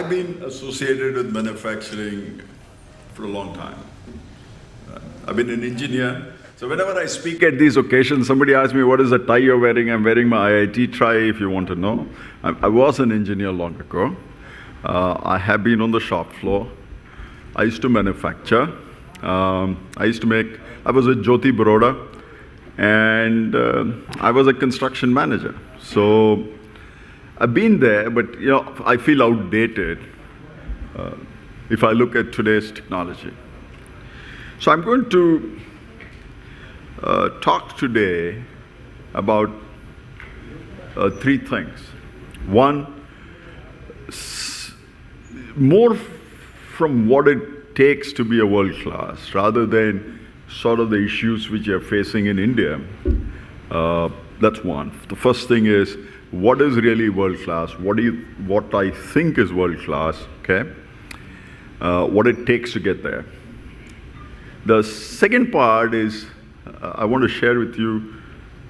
I've been associated with manufacturing for a long time. I've been an engineer. So whenever I speak at these occasions, somebody asks me, what is the tie you're wearing? I'm wearing my IIT tie, if you want to know. I was an engineer long ago. I have been on the shop floor. I used to manufacture. I was with Jyoti Baroda, and I was a construction manager. So I've been there, but I feel outdated if I look at today's technology. So I'm going to talk today about three things. One, more from what it takes to be a world class, rather than sort of the issues which you're facing in India. That's one. The first thing is, what is really world class? What I think is world class, okay? What it takes to get there. The second part is, I want to share with you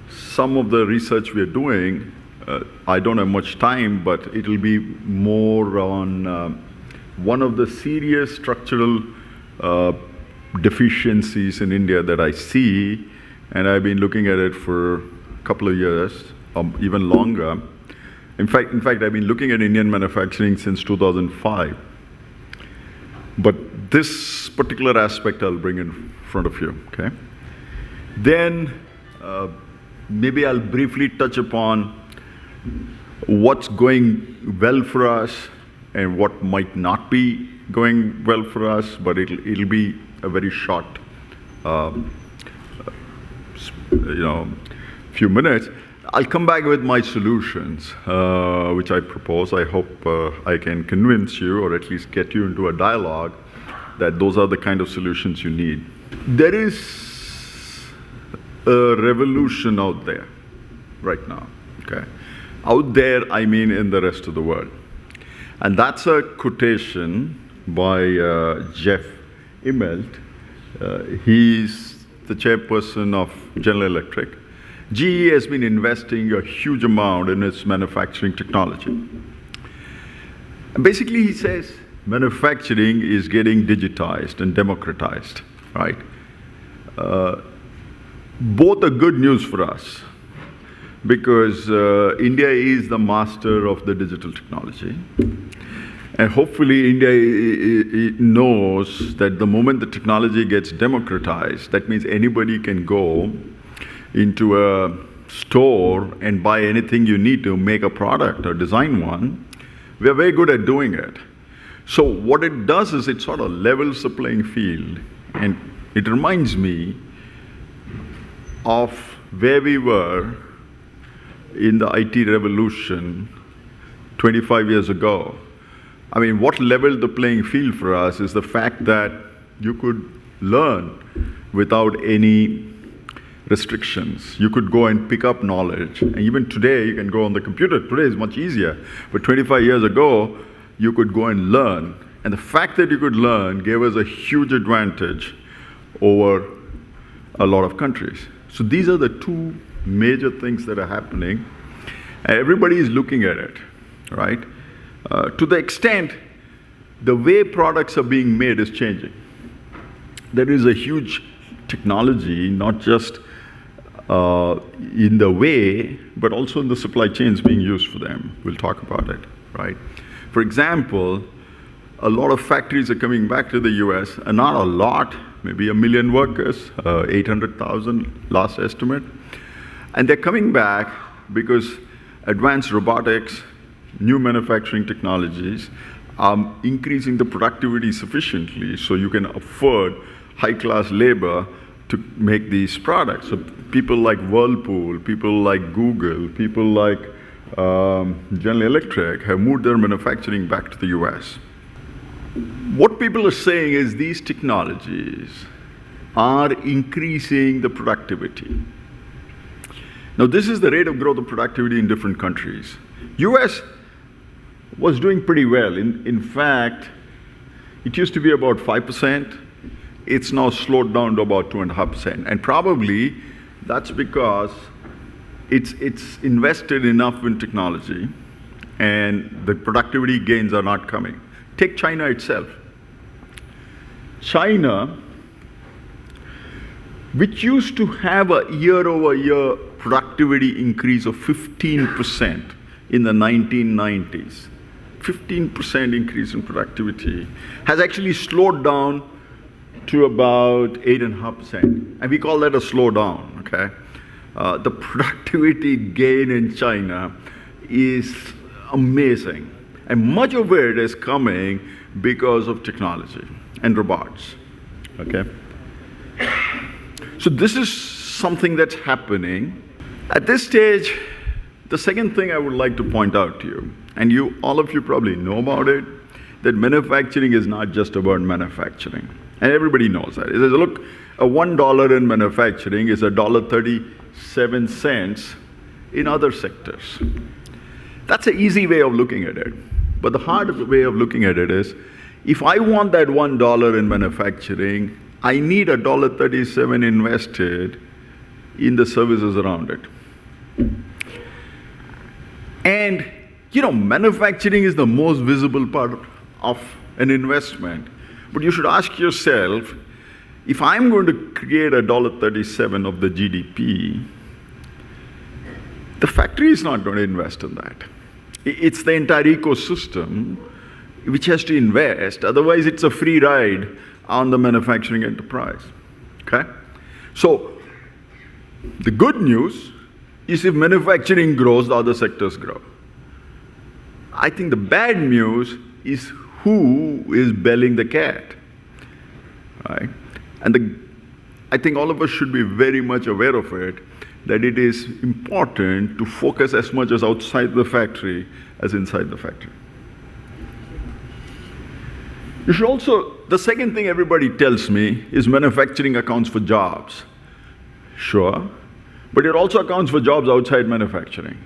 some of the research we are doing. I don't have much time, but it'll be more on one of the serious structural deficiencies in India that I see, and I've been looking at it for a couple of years, even longer. In fact, I've been looking at Indian manufacturing since 2005. But this particular aspect I'll bring in front of you, okay? Then maybe I'll briefly touch upon what's going well for us and what might not be going well for us, but it'll be a very short, few minutes. I'll come back with my solutions, which I propose. I hope I can convince you, or at least get you into a dialogue, that those are the kind of solutions you need. There is a revolution out there right now, okay? Out there, I mean in the rest of the world. And that's a quotation by Jeff Immelt. He's the chairperson of General Electric. GE has been investing a huge amount in its manufacturing technology. And basically, he says manufacturing is getting digitized and democratized, right? Both are good news for us, because India is the master of the digital technology. And hopefully India knows that the moment the technology gets democratized, that means anybody can go into a store and buy anything you need to make a product or design one. We are very good at doing it. So what it does is it sort of levels the playing field. And it reminds me of where we were in the IT revolution 25 years ago. I mean, what leveled the playing field for us is the fact that you could learn without any restrictions. You could go and pick up knowledge. And even today, you can go on the computer. Today is much easier. But 25 years ago, you could go and learn. And the fact that you could learn gave us a huge advantage over a lot of countries. So these are the two major things that are happening. And everybody is looking at it, right? To the extent the way products are being made is changing. There is a huge technology, not just in the way, but also in the supply chains being used for them. We'll talk about it, right? For example, a lot of factories are coming back to the US, and not a lot, maybe 1 million workers, 800,000 last estimate. And they're coming back because advanced robotics, new manufacturing technologies are increasing the productivity sufficiently so you can afford high-class labor to make these products. So people like Whirlpool, people like Google, people like General Electric have moved their manufacturing back to the US. What people are saying is these technologies are increasing the productivity. Now, this is the rate of growth of productivity in different countries. US was doing pretty well. In fact, it used to be about 5%. It's now slowed down to about 2.5%. And probably that's because it's invested enough in technology and the productivity gains are not coming. Take China itself. China, which used to have a year-over-year productivity increase of 15% in the 1990s, 15% increase in productivity, has actually slowed down to about 8.5%. And we call that a slowdown, okay? The productivity gain in China is amazing. And much of it is coming because of technology and robots, okay? So this is something that's happening. At this stage, the second thing I would like to point out to you, and all of you probably know about it, that manufacturing is not just about manufacturing. And everybody knows that. It says, look, a $1 in manufacturing is $1.37 in other sectors. That's an easy way of looking at it. But the hard way of looking at it is, if I want that $1 in manufacturing, I need $1.37 invested in the services around it. And, manufacturing is the most visible part of an investment. But you should ask yourself, if I'm going to create $1.37 of the GDP, the factory is not going to invest in that. It's the entire ecosystem which has to invest. Otherwise, it's a free ride on the manufacturing enterprise. Okay? So, the good news is if manufacturing grows, the other sectors grow. I think the bad news is who is belling the cat. Right? And I think all of us should be very much aware of it, that it is important to focus as much as outside the factory as inside the factory. You should also, the second thing everybody tells me is manufacturing accounts for jobs. Sure, but it also accounts for jobs outside manufacturing.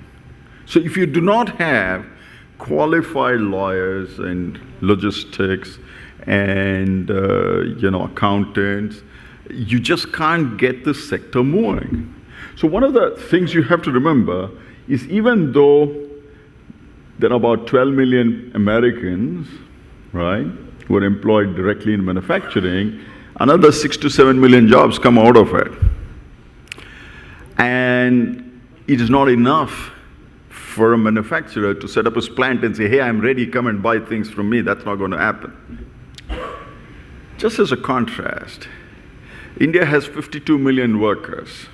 So if you do not have qualified lawyers and logistics and accountants, you just can't get the sector moving. So one of the things you have to remember is even though there are about 12 million Americans, right, who are employed directly in manufacturing, another 6 to 7 million jobs come out of it. And it is not enough for a manufacturer to set up his plant and say, hey, I'm ready, come and buy things from me. That's not going to happen. Just as a contrast, India has 52 million workers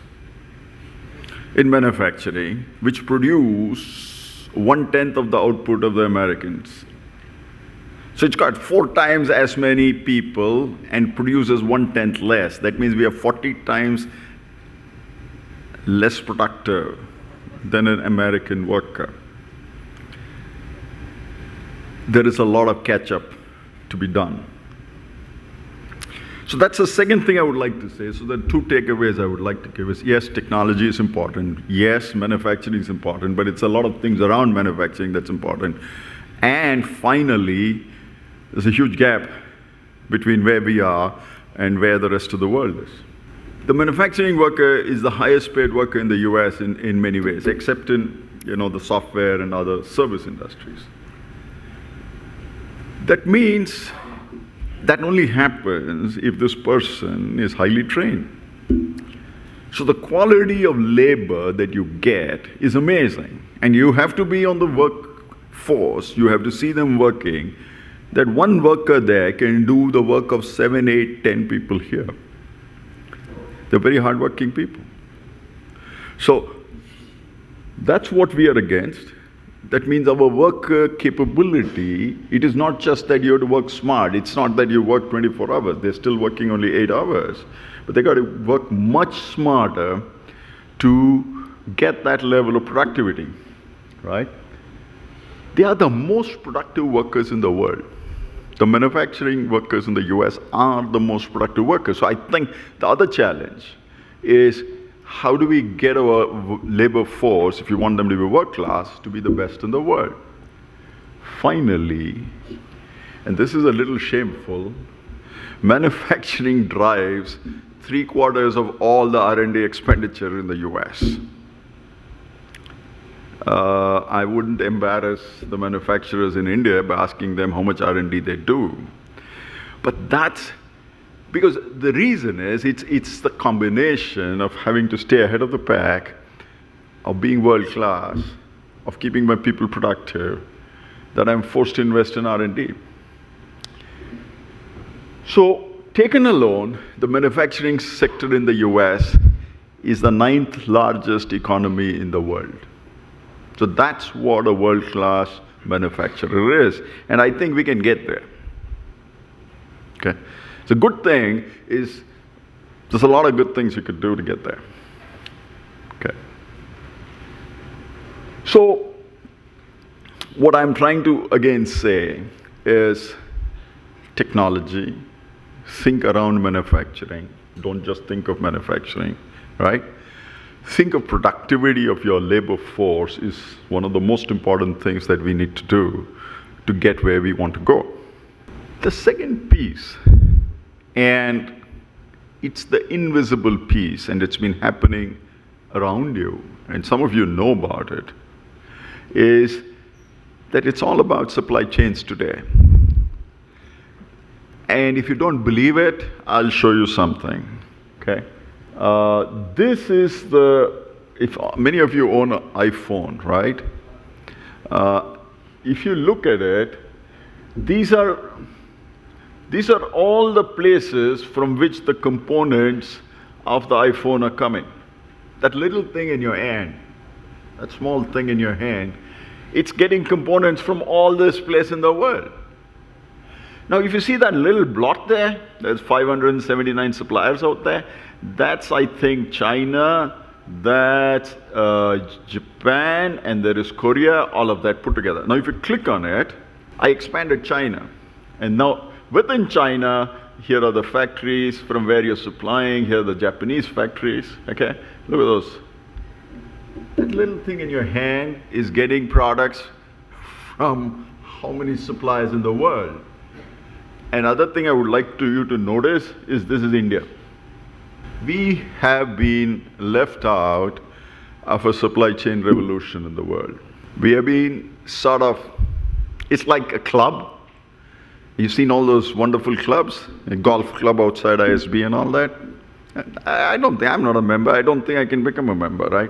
in manufacturing, which produce 1/10 of the output of the Americans. So it's got 4 times as many people and produces 1/10 less. That means we are 40 times less productive than an American worker. There is a lot of catch-up to be done. So that's the second thing I would like to say. So the 2 takeaways I would like to give is, yes, technology is important. Yes, manufacturing is important, but it's a lot of things around manufacturing that's important. And finally, there's a huge gap between where we are and where the rest of the world is. The manufacturing worker is the highest paid worker in the US in many ways, except in the software and other service industries. That means that only happens if this person is highly trained. So the quality of labor that you get is amazing. And you have to be on the workforce, you have to see them working, that one worker there can do the work of 7, 8, 10 people here. They're very hardworking people. So that's what we are against. That means our worker capability, it is not just that you have to work smart. It's not that you work 24 hours. They're still working only 8 hours. But they got to work much smarter to get that level of productivity, right? They are the most productive workers in the world. The manufacturing workers in the US are the most productive workers. So I think the other challenge is, how do we get our labor force, if you want them to be world class, to be the best in the world? Finally, and this is a little shameful, manufacturing drives 3/4 of all the R&D expenditure in the US. I wouldn't embarrass the manufacturers in India by asking them how much R&D they do. But that's because the reason is it's the combination of having to stay ahead of the pack, of being world class, of keeping my people productive, that I'm forced to invest in R&D. So, taken alone, the manufacturing sector in the US is the 9th largest economy in the world. So that's what a world-class manufacturer is. And I think we can get there. Okay? The good thing is there's a lot of good things you could do to get there. Okay. So what I'm trying to again say is technology, think around manufacturing. Don't just think of manufacturing, right? Think of productivity of your labor force is one of the most important things that we need to do to get where we want to go. The second piece, and it's the invisible piece, and it's been happening around you, and some of you know about it, is that it's all about supply chains today. And if you don't believe it, I'll show you something, okay? This is if many of you own an iPhone, right? If you look at it, these are all the places from which the components of the iPhone are coming. That little thing in your hand, that small thing in your hand, it's getting components from all this place in the world. Now, if you see that little blot there, there's 579 suppliers out there. That's, I think, China, that's Japan, and there is Korea, all of that put together. Now, if you click on it, I expanded China. And now, within China, here are the factories from where you're supplying. Here are the Japanese factories, okay? Look at those. That little thing in your hand is getting products from how many suppliers in the world? Another thing I would like you to notice is this is India. We have been left out of a supply chain revolution in the world. We have been sort of, it's like a club. You've seen all those wonderful clubs, a golf club outside ISB and all that. I'm not a member. I don't think I can become a member, right?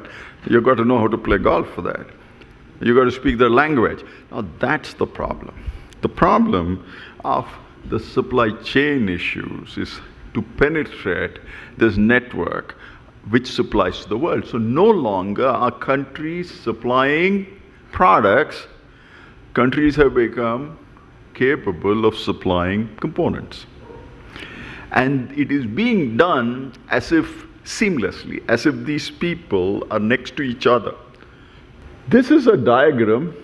You've got to know how to play golf for that. You've got to speak their language. Now that's the problem. The problem of the supply chain issues is to penetrate this network which supplies to the world. So no longer are countries supplying products. Countries have become capable of supplying components. And it is being done as if seamlessly, as if these people are next to each other. This is a diagram.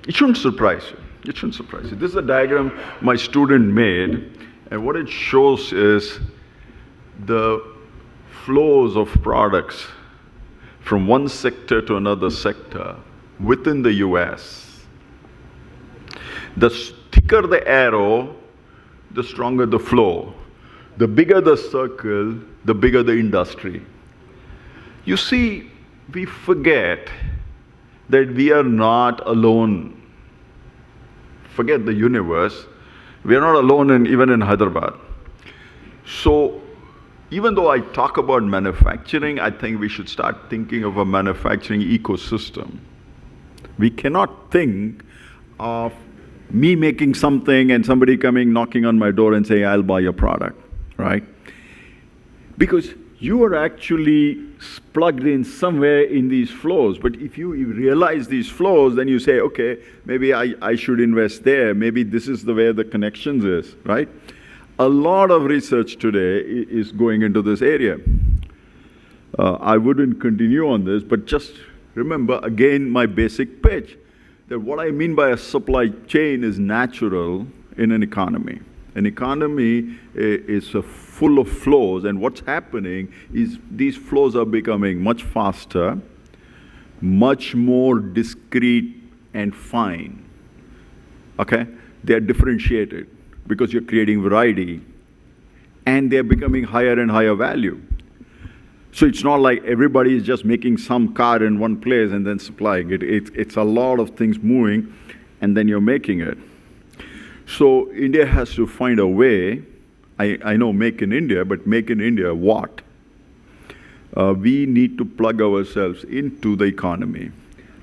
It shouldn't surprise you. It shouldn't surprise you. This is a diagram my student made, and what it shows is the flows of products from one sector to another sector within the US. The thicker the arrow, the stronger the flow. The bigger the circle, the bigger the industry. You see, we forget that we are not alone. Forget the universe. We are not alone even in Hyderabad. So, even though I talk about manufacturing, I think we should start thinking of a manufacturing ecosystem. We cannot think of me making something and somebody coming knocking on my door and saying, I'll buy your product, right? Because you are actually plugged in somewhere in these flows. But if you realize these flows, then you say, okay, maybe I should invest there. Maybe this is the way the connections is, right? A lot of research today is going into this area. I wouldn't continue on this, but just remember, again, my basic pitch, that what I mean by a supply chain is natural in an economy. An economy is full of flows, and what's happening is these flows are becoming much faster, much more discrete and fine. Okay? They're differentiated because you're creating variety, and they're becoming higher and higher value. So it's not like everybody is just making some car in one place and then supplying it. It's a lot of things moving, and then you're making it. So India has to find a way. I know make in India, but make in India what? We need to plug ourselves into the economy.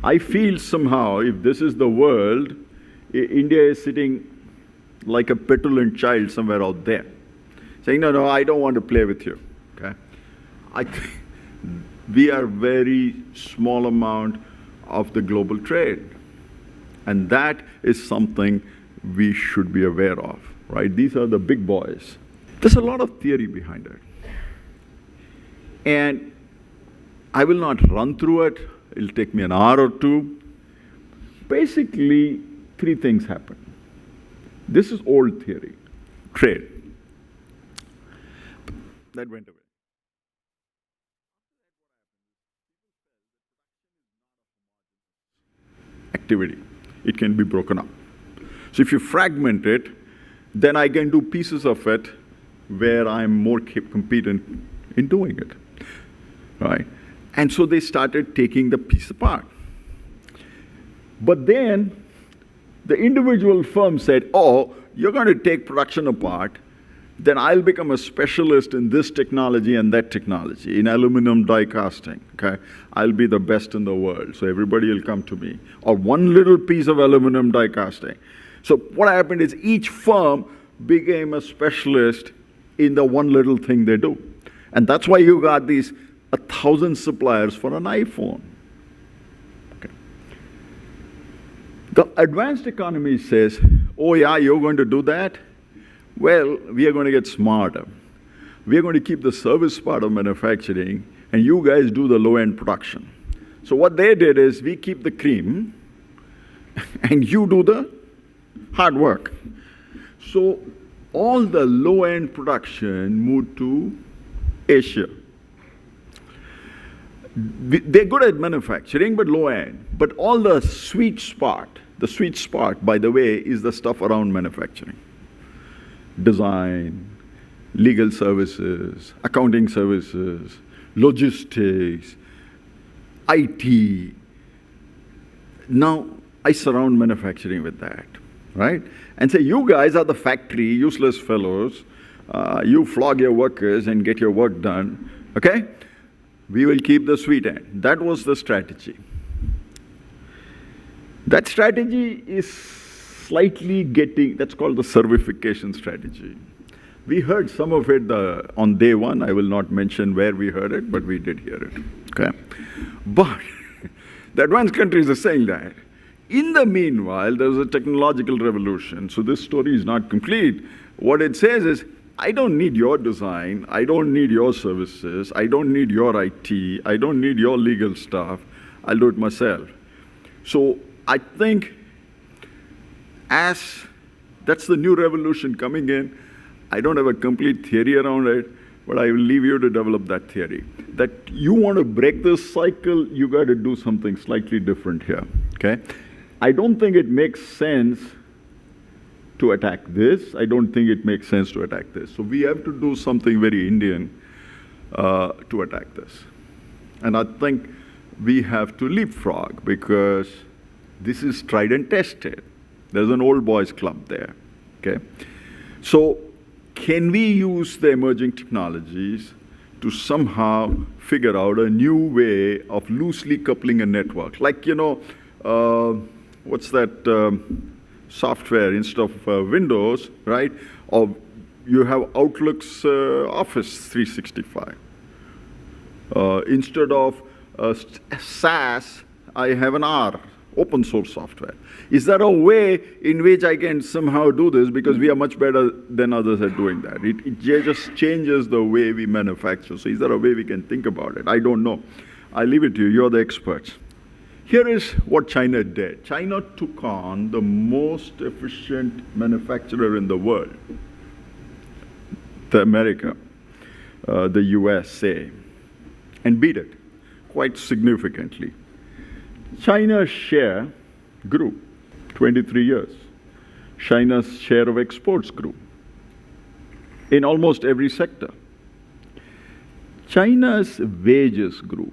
I feel somehow if this is the world, India is sitting like a petulant child somewhere out there, saying, no, I don't want to play with you. Okay? I think we are very small amount of the global trade. And that is something we should be aware of, right? These are the big boys. There's a lot of theory behind it. And I will not run through it. It'll take me an hour or two. Basically, three things happen. This is old theory, trade. That went away. Activity. It can be broken up. So if you fragment it, then I can do pieces of it where I'm more competent in doing it, right? And so they started taking the piece apart. But then the individual firm said, oh, you're going to take production apart, then I'll become a specialist in this technology and that technology, in aluminum die casting, okay? I'll be the best in the world, so everybody will come to me. Or one little piece of aluminum die casting. So what happened is each firm became a specialist in the one little thing they do. And that's why you got these 1,000 suppliers for an iPhone. Okay. The advanced economy says, oh yeah, you're going to do that? Well, we are going to get smarter. We are going to keep the service part of manufacturing, and you guys do the low-end production. So what they did is, we keep the cream, and you do the hard work. So all the low-end production moved to Asia. They're good at manufacturing, but low-end. But all the sweet spot, by the way, is the stuff around manufacturing. Design, legal services, accounting services, logistics, IT. Now, I surround manufacturing with that, right? And say, you guys are the factory, useless fellows. You flog your workers and get your work done, okay? We will keep the sweet end. That was the strategy. That strategy is slightly getting, that's called the servification strategy. We heard some of it on day one. I will not mention where we heard it, but we did hear it, okay? But the advanced countries are saying that. In the meanwhile, there was a technological revolution. So this story is not complete. What it says is, I don't need your design. I don't need your services. I don't need your IT. I don't need your legal stuff. I'll do it myself. So I think that's the new revolution coming in. I don't have a complete theory around it, but I will leave you to develop that theory. That you want to break this cycle, you got to do something slightly different here, okay? I don't think it makes sense to attack this. I don't think it makes sense to attack this. So we have to do something very Indian to attack this. And I think we have to leapfrog because this is tried and tested. There's an old boys club there, okay? So can we use the emerging technologies to somehow figure out a new way of loosely coupling a network? Like, what's that software instead of Windows, right? Or you have Outlook's Office 365. Instead of SAS, I have an R, open source software. Is there a way in which I can somehow do this because we are much better than others at doing that? It just changes the way we manufacture. So is there a way we can think about it? I don't know. I leave it to you. You're the experts. Here is what China did. China took on the most efficient manufacturer in the world, the America, the USA, and beat it quite significantly. China's share grew 23 years. China's share of exports grew in almost every sector. China's wages grew.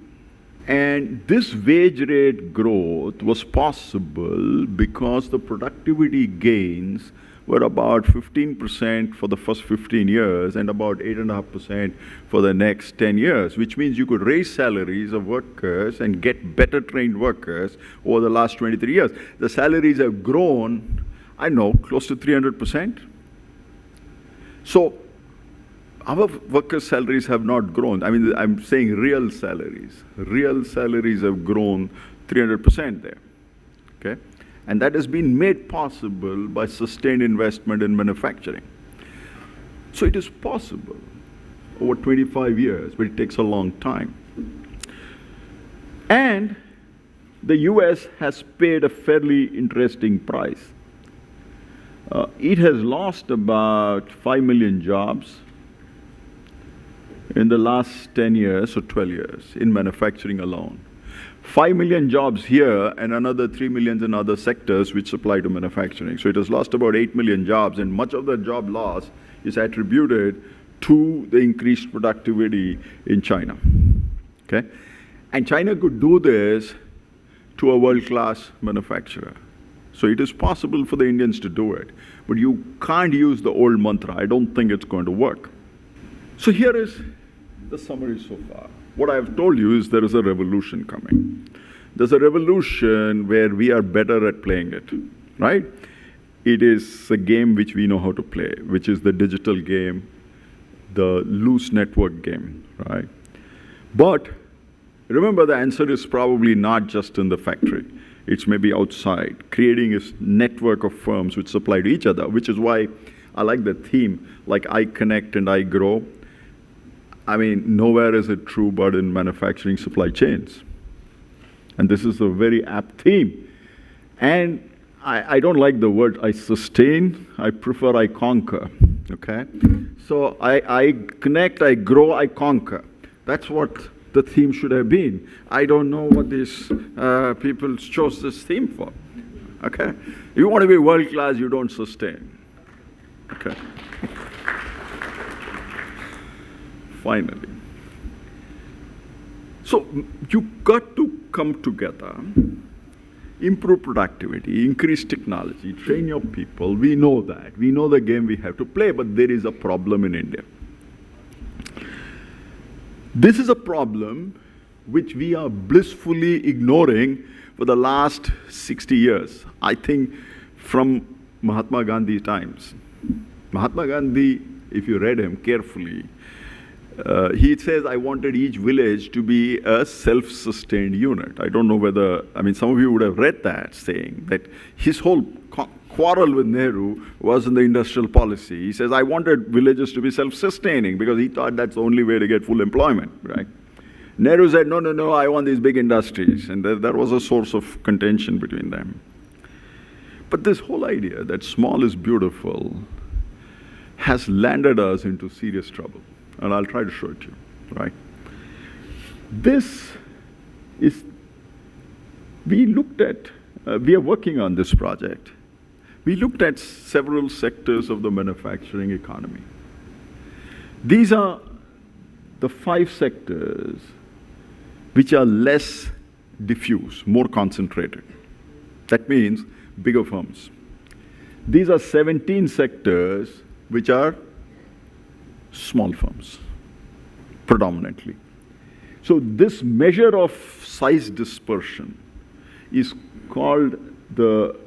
And this wage rate growth was possible because the productivity gains were about 15% for the first 15 years and about 8.5% for the next 10 years, which means you could raise salaries of workers and get better trained workers over the last 23 years. The salaries have grown, I know, close to 300%. So our workers' salaries have not grown. I mean, I'm saying real salaries. Real salaries have grown 300% there, okay? And that has been made possible by sustained investment in manufacturing. So it is possible over 25 years, but it takes a long time. And the US has paid a fairly interesting price. It has lost about 5 million jobs in the last 10 years or 12 years in manufacturing alone. 5 million jobs here and another 3 million in other sectors which supply to manufacturing. So it has lost about 8 million jobs, and much of the job loss is attributed to the increased productivity in China. Okay? And China could do this to a world-class manufacturer. So it is possible for the Indians to do it. But you can't use the old mantra. I don't think it's going to work. So here is the summary so far. What I have told you is there is a revolution coming. There's a revolution where we are better at playing it, right? It is a game which we know how to play, which is the digital game, the loose network game, right? But remember, the answer is probably not just in the factory. It's maybe outside, creating a network of firms which supply to each other, which is why I like the theme, like I connect and I grow. I mean, nowhere is it true but in manufacturing supply chains. And this is a very apt theme. And I don't like the word I sustain. I prefer I conquer, okay? So I connect, I grow, I conquer. That's what the theme should have been. I don't know what these people chose this theme for, okay? If you want to be world class, you don't sustain, okay? Finally. So you got to come together, improve productivity, increase technology, train your people. We know that. We know the game we have to play, but there is a problem in India. This is a problem which we are blissfully ignoring for the last 60 years. I think from Mahatma Gandhi times. Mahatma Gandhi, if you read him carefully, he says, I wanted each village to be a self-sustained unit. I don't know whether, I mean, some of you would have read that saying, that his whole quarrel with Nehru was in the industrial policy. He says, I wanted villages to be self-sustaining because he thought that's the only way to get full employment, right? Nehru said, no, I want these big industries. And that was a source of contention between them. But this whole idea that small is beautiful has landed us into serious trouble. And I'll try to show it to you, right? This is, we are working on this project. We looked at several sectors of the manufacturing economy. These are the 5 sectors which are less diffuse, more concentrated. That means bigger firms. These are 17 sectors which are small firms, predominantly. So this measure of size dispersion is called the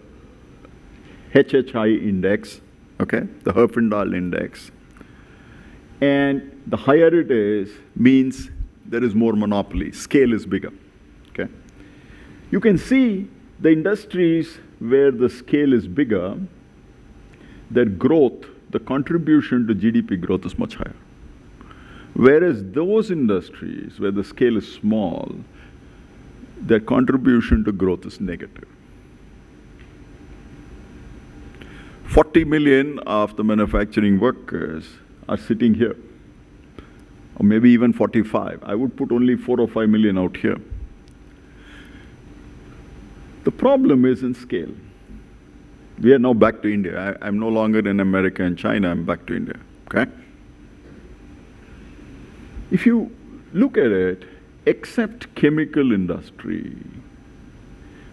HHI index, okay, the Herfindahl index. And the higher it is, means there is more monopoly, scale is bigger, okay. You can see the industries where the scale is bigger, their growth, the contribution to GDP growth is much higher. Whereas those industries where the scale is small, their contribution to growth is negative. 40 million of the manufacturing workers are sitting here, or maybe even 45. I would put only 4 or 5 million out here. The problem is in scale. We are now back to India. I'm no longer in America and China, I'm back to India, okay? If you look at it, except chemical industry,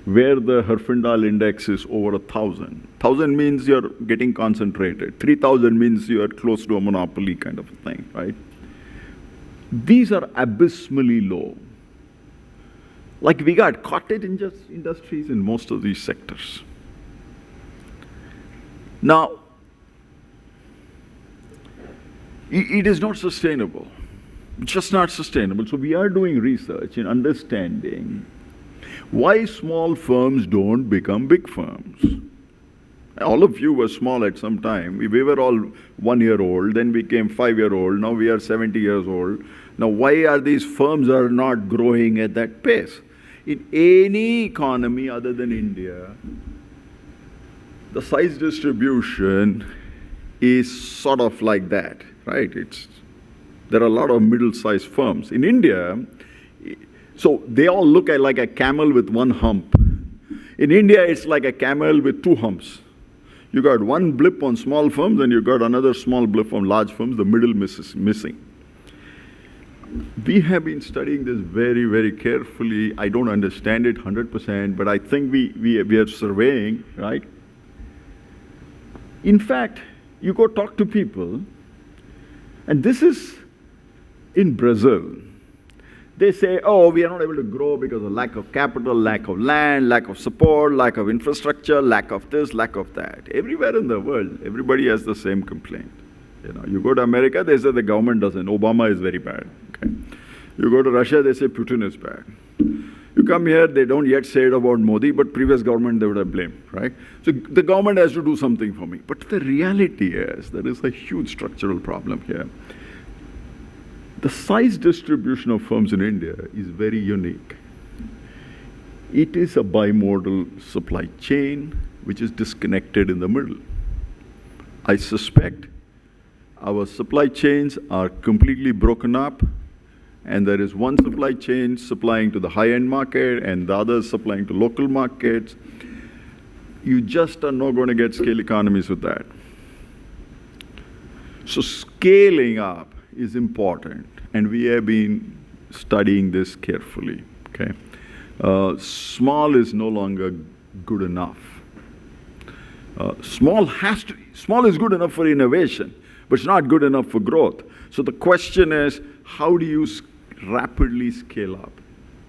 where the Herfindahl index is over 1,000. 1,000 means you're getting concentrated. 3,000 means you're close to a monopoly kind of a thing, right? These are abysmally low. Like we got cottage industries in most of these sectors. Now, it is not sustainable. It's just not sustainable. So we are doing research in understanding why small firms don't become big firms. All of you were small at some time. We were all 1 year old, then became 5 year old, now we are 70 years old. Now why are these firms are not growing at that pace? In any economy other than India, the size distribution is sort of like that, right? There are a lot of middle-sized firms. In India, so they all look at like a camel with one hump. In India, it's like a camel with two humps. You got one blip on small firms and you got another small blip on large firms, the middle is missing. We have been studying this very, very carefully. I don't understand it 100%, but I think we are surveying, right? In fact, you go talk to people, and this is in Brazil. They say, oh, we are not able to grow because of lack of capital, lack of land, lack of support, lack of infrastructure, lack of this, lack of that. Everywhere in the world, everybody has the same complaint. You know, you go to America, they say the government doesn't. Obama is very bad. Okay. You go to Russia, they say Putin is bad. You come here, they don't yet say it about Modi, but previous government they would have blamed, right? So the government has to do something for me. But the reality is there is a huge structural problem here. The size distribution of firms in India is very unique. It is a bimodal supply chain which is disconnected in the middle. I suspect our supply chains are completely broken up, and there is one supply chain supplying to the high-end market and the other supplying to local markets. You just are not going to get scale economies with that. So scaling up is important, and we have been studying this carefully. Okay, small is no longer good enough. Small is good enough for innovation, but it's not good enough for growth. So the question is, how do you rapidly scale up?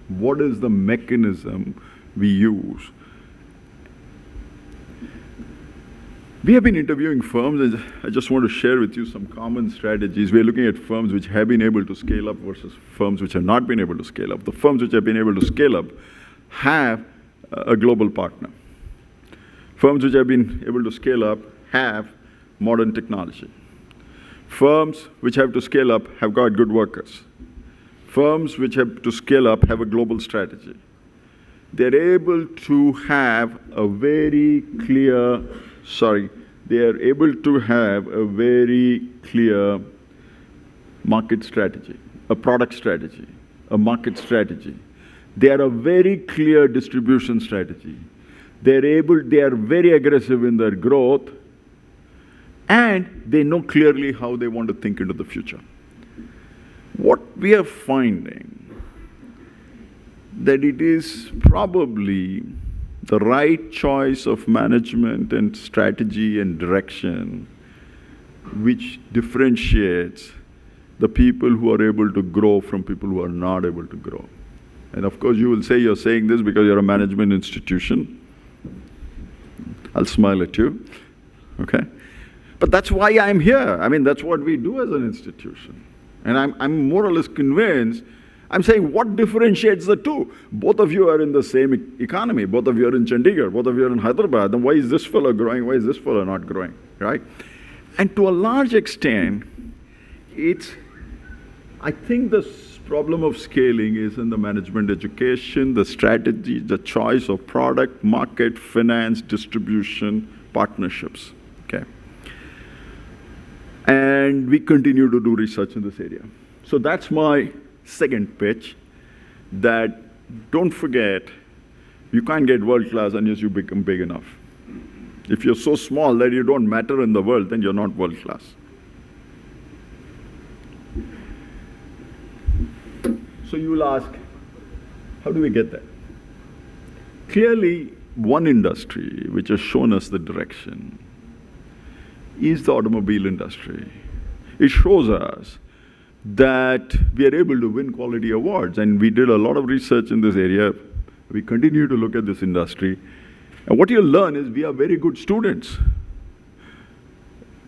What is the mechanism we use? We have been interviewing firms, and I just want to share with you some common strategies. We're looking at firms which have been able to scale up versus firms which have not been able to scale up. The firms which have been able to scale up have a global partner. Firms which have been able to scale up have modern technology. Firms which have to scale up have got good workers. Firms which have to scale up have a global strategy. They're able to have a very clear market strategy, a product strategy, a market strategy. They are a very clear distribution strategy. They are very aggressive in their growth, and they know clearly how they want to think into the future. What we are finding that it is probably the right choice of management and strategy and direction which differentiates the people who are able to grow from people who are not able to grow. And of course you will say you're saying this because you're a management institution. I'll smile at you, okay? But that's why I'm here. I mean, that's what we do as an institution. And I'm more or less convinced. I'm saying what differentiates the two? Both of you are in the same economy. Both of you are in Chandigarh. Both of you are in Hyderabad. Then why is this fellow growing? Why is this fellow not growing, right? And to a large extent, I think the problem of scaling is in the management education, the strategy, the choice of product, market, finance, distribution, partnerships, okay? And we continue to do research in this area. So that's my second pitch, that don't forget, you can't get world class unless you become big enough. If you're so small that you don't matter in the world, then you're not world class. So you will ask, how do we get there? Clearly, one industry which has shown us the direction is the automobile industry. It shows us that we are able to win quality awards, and we did a lot of research in this area. We continue to look at this industry, and what you'll learn is we are very good students.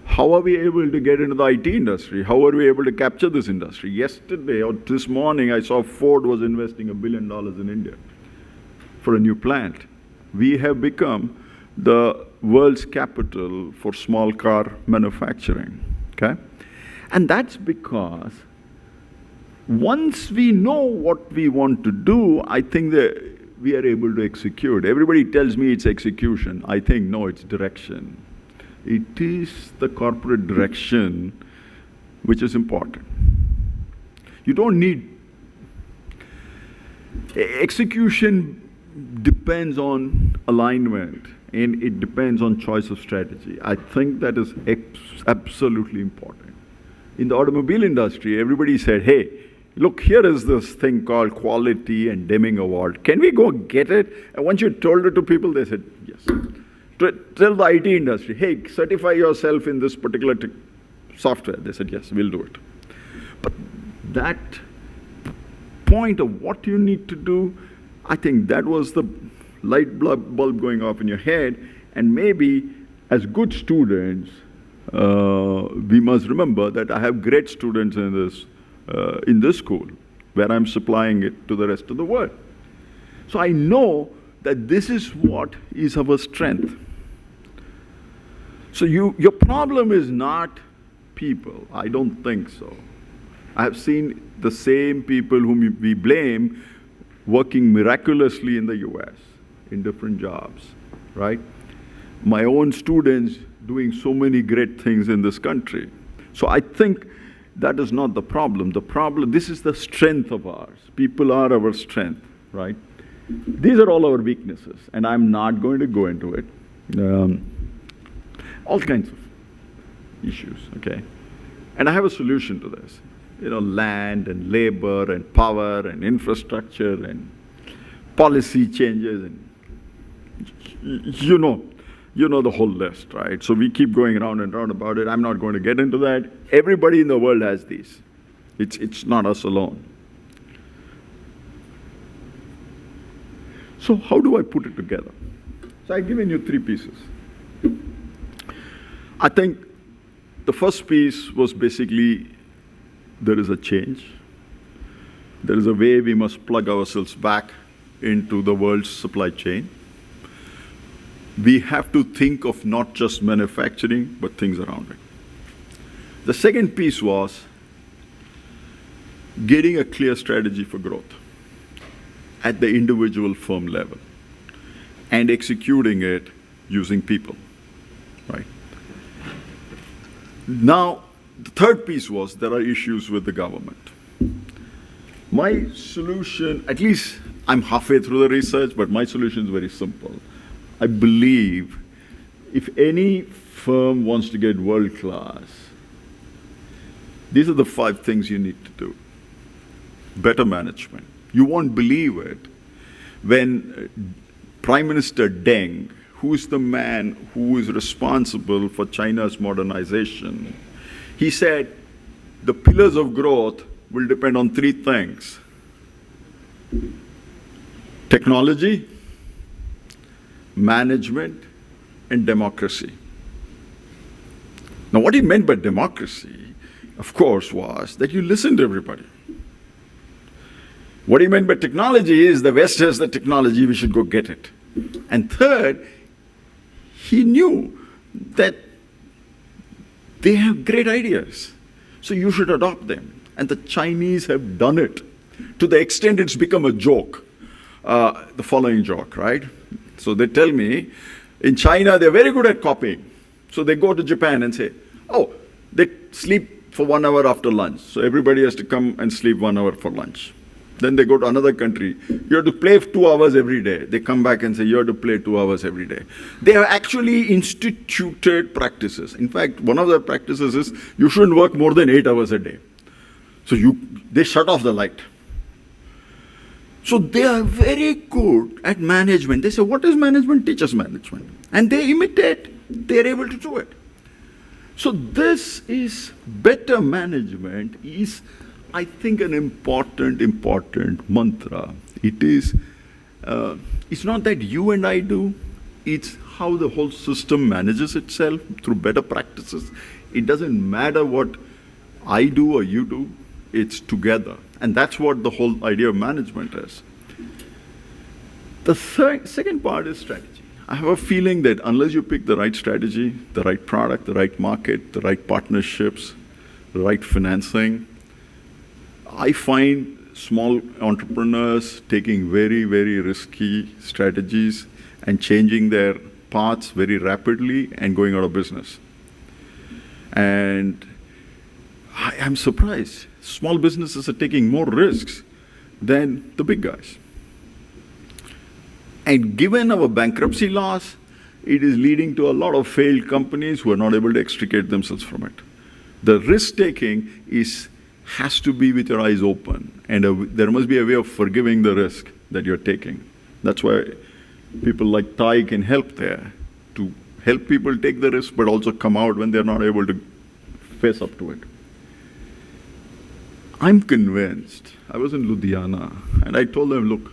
How are we able to get into the IT industry? How are we able to capture this industry? Yesterday or this morning, I saw Ford was investing $1 billion in India for a new plant. We have become the world's capital for small car manufacturing, okay? And that's because once we know what we want to do, I think that we are able to execute. Everybody tells me it's execution. I think, no, it's direction. It is the corporate direction which is important. You don't need... Execution depends on alignment, and it depends on choice of strategy. I think that is absolutely important. In the automobile industry, everybody said, hey, look, here is this thing called Quality and Deming Award. Can we go get it? And once you told it to people, they said, yes. Tell the IT industry, hey, certify yourself in this particular software. They said, yes, we'll do it. But that point of what you need to do, I think that was the light bulb going off in your head. And maybe as good students, we must remember that I have great students in this school where I'm supplying it to the rest of the world. So I know that this is what is our strength. So your problem is not people. I don't think so. I have seen the same people whom we blame working miraculously in the US in different jobs, right? My own students doing so many great things in this country. So I think that is not the problem. The problem, this is the strength of ours. People are our strength, right? These are all our weaknesses, and I'm not going to go into it. All kinds of issues, okay? And I have a solution to this. You know, land and labor and power and infrastructure and policy changes, and you know the whole list, right? So we keep going round and round about it. I'm not going to get into that. Everybody in the world has these. It's not us alone. So how do I put it together? So I've given you 3 pieces. I think the first piece was basically there is a change. There is a way we must plug ourselves back into the world's supply chain. We have to think of not just manufacturing, but things around it. The second piece was getting a clear strategy for growth at the individual firm level and executing it using people, right? Now, the third piece was there are issues with the government. My solution, at least I'm halfway through the research, but my solution is very simple. I believe if any firm wants to get world class, these are the 5 things you need to do. Better management. You won't believe it when Prime Minister Deng, who is the man who is responsible for China's modernization, he said the pillars of growth will depend on 3 things: technology, management, and democracy. Now, what he meant by democracy, of course, was that you listen to everybody. What he meant by technology is the West has the technology, we should go get it. And third, he knew that they have great ideas, so you should adopt them. And the Chinese have done it to the extent it's become a joke. The following joke, right? So they tell me, in China, they're very good at copying. So they go to Japan and say, oh, they sleep for 1 hour after lunch. So everybody has to come and sleep 1 hour for lunch. Then they go to another country. You have to play 2 hours every day. They come back and say, you have to play 2 hours every day. They have actually instituted practices. In fact, one of the practices is you shouldn't work more than 8 hours a day. So they shut off the light. So they are very good at management. They say, what is management? Teach us management. And they imitate. They're able to do it. So this is better management is, I think, an important mantra. It is, it's not that you and I do, it's how the whole system manages itself through better practices. It doesn't matter what I do or you do, it's together. And that's what the whole idea of management is. The second part is strategy. I have a feeling that unless you pick the right strategy, the right product, the right market, the right partnerships, the right financing, I find small entrepreneurs taking very, very risky strategies and changing their paths very rapidly and going out of business. And I am surprised. Small businesses are taking more risks than the big guys. And given our bankruptcy laws, it is leading to a lot of failed companies who are not able to extricate themselves from it. The risk-taking has to be with your eyes open, and there must be a way of forgiving the risk that you're taking. That's why people like TiE can help there, to help people take the risk, but also come out when they're not able to face up to it. I'm convinced. I was in Ludhiana, and I told them, look,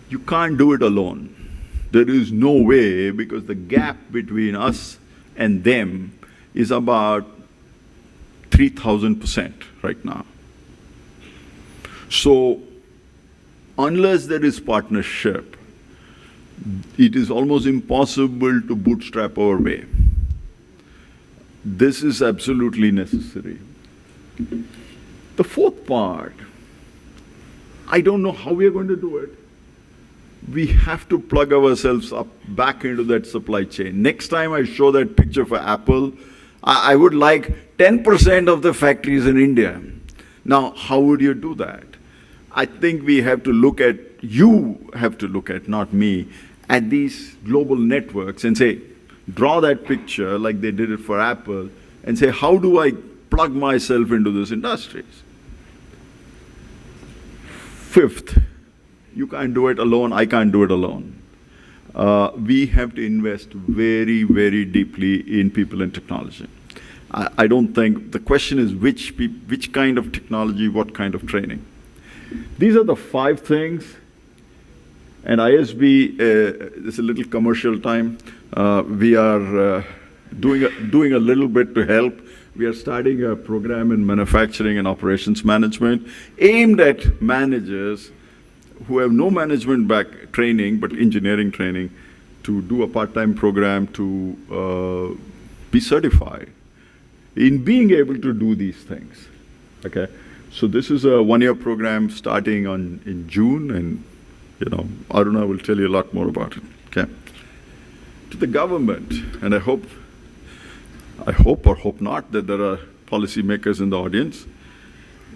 you can't do it alone. There is no way, because the gap between us and them is about 3,000% right now. So unless there is partnership, it is almost impossible to bootstrap our way. This is absolutely necessary. The fourth part, I don't know how we are going to do it. We have to plug ourselves up back into that supply chain. Next time I show that picture for Apple, I would like 10% of the factories in India. Now, how would you do that? I think we have to look at, you have to look at, not me, at these global networks and say, draw that picture like they did it for Apple and say, how do I plug myself into these industries? Fifth, you can't do it alone, I can't do it alone. We have to invest very, very deeply in people and technology. I don't think, the question is which kind of technology, what kind of training. These are the 5 things. And ISB, this is a little commercial time. We are doing a little bit to help. We are starting a program in manufacturing and operations management aimed at managers who have no management training, but engineering training, to do a part-time program to be certified in being able to do these things. Okay, so this is a 1-year program starting in June, and Aruna will tell you a lot more about it. Okay, to the government, and I hope or hope not that there are policymakers in the audience.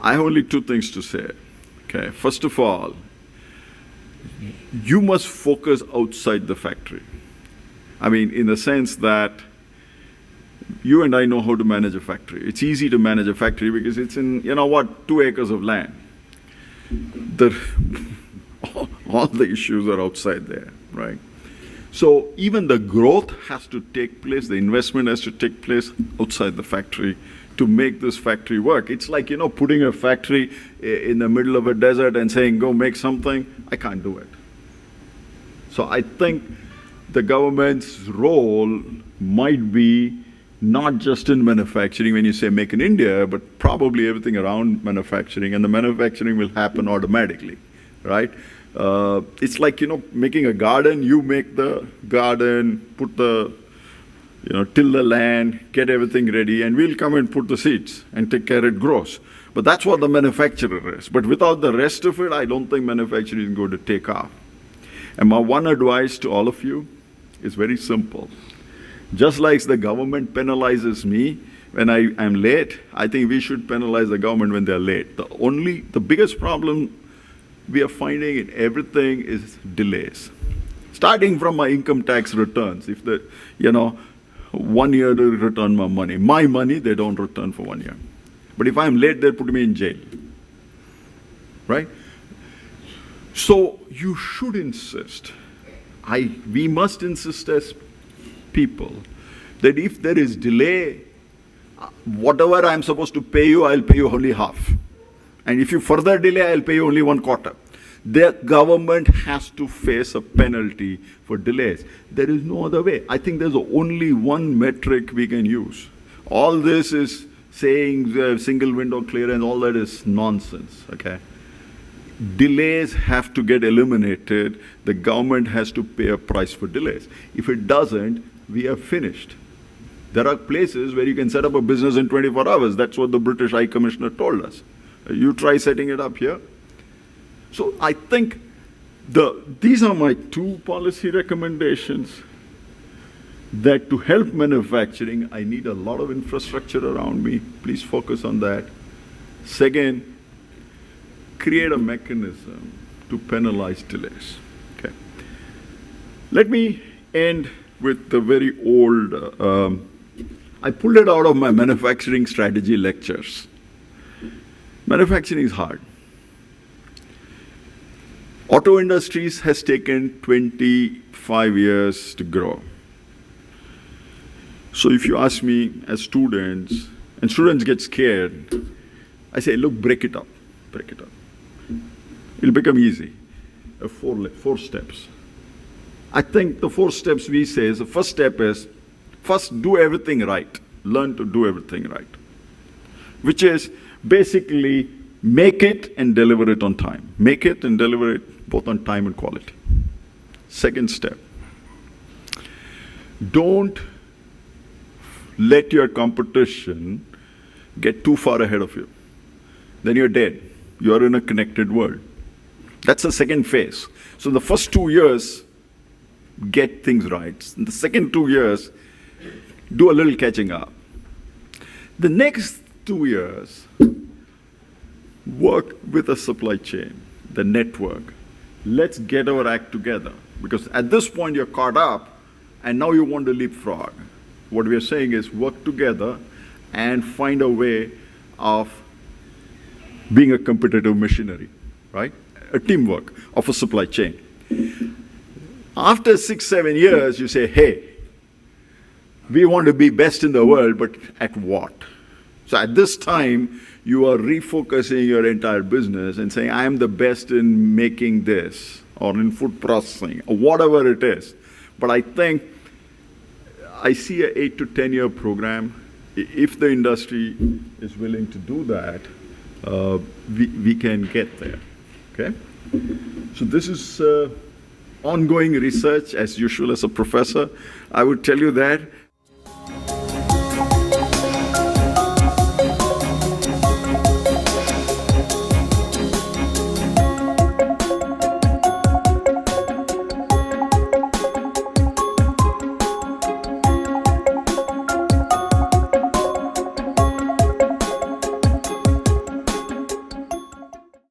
I have only 2 things to say. Okay, first of all, you must focus outside the factory. I mean, in the sense that you and I know how to manage a factory. It's easy to manage a factory because it's in, 2 acres of land. All the issues are outside there, right? So even the growth has to take place, the investment has to take place outside the factory to make this factory work. It's like, putting a factory in the middle of a desert and saying, go make something. I can't do it. So I think the government's role might be not just in manufacturing when you say make in India, but probably everything around manufacturing, and the manufacturing will happen automatically, right? It's like, making a garden. You make the garden, put the, till the land, get everything ready, and we'll come and put the seeds and take care it grows. But that's what the manufacturer is. But without the rest of it, I don't think manufacturing is going to take off. And my one advice to all of you is very simple. Just like the government penalizes me when I am late, I think we should penalize the government when they're late. The biggest problem we are finding in everything is delays. Starting from my income tax returns. If 1 year to return my money, they don't return for 1 year. But if I'm late, they put me in jail, right? So you should insist, we must insist as people, that if there is delay, whatever I'm supposed to pay you, I'll pay you only half. And if you further delay, I'll pay you only 1/4. The government has to face a penalty for delays. There is no other way. I think there's only one metric we can use. All this is saying single window clearance, all that is nonsense, okay? Delays have to get eliminated. The government has to pay a price for delays. If it doesn't, we are finished. There are places where you can set up a business in 24 hours. That's what the British High Commissioner told us. You try setting it up here. So I think these are my two policy recommendations, that to help manufacturing, I need a lot of infrastructure around me. Please focus on that. Second, create a mechanism to penalize delays. Okay. Let me end with the very old, I pulled it out of my manufacturing strategy lectures. Manufacturing is hard. Auto industries has taken 25 years to grow. So if you ask me as students, and students get scared, I say, look, break it up, break it up. It'll become easy. Four steps. I think the 4 steps we say is, the first step is, first do everything right. Learn to do everything right. Which is basically make it and deliver it on time. Make it and deliver it both on time and quality. Second step, don't let your competition get too far ahead of you. Then you're dead. You're in a connected world. That's the second phase. So the first 2 years, get things right. In the second 2 years, do a little catching up. The next 2 years, work with the supply chain, the network. Let's get our act together. Because at this point, you're caught up, and now you want to leapfrog. What we are saying is work together and find a way of being a competitive machinery, right? A teamwork of a supply chain. After 6, 7 years, you say, hey, we want to be best in the world, but at what? So at this time, you are refocusing your entire business and saying, I am the best in making this, or in food processing, or whatever it is. But I think I see an 8 to 10 year program. If the industry is willing to do that, we can get there, okay? So this is ongoing research, as usual as a professor. I would tell you that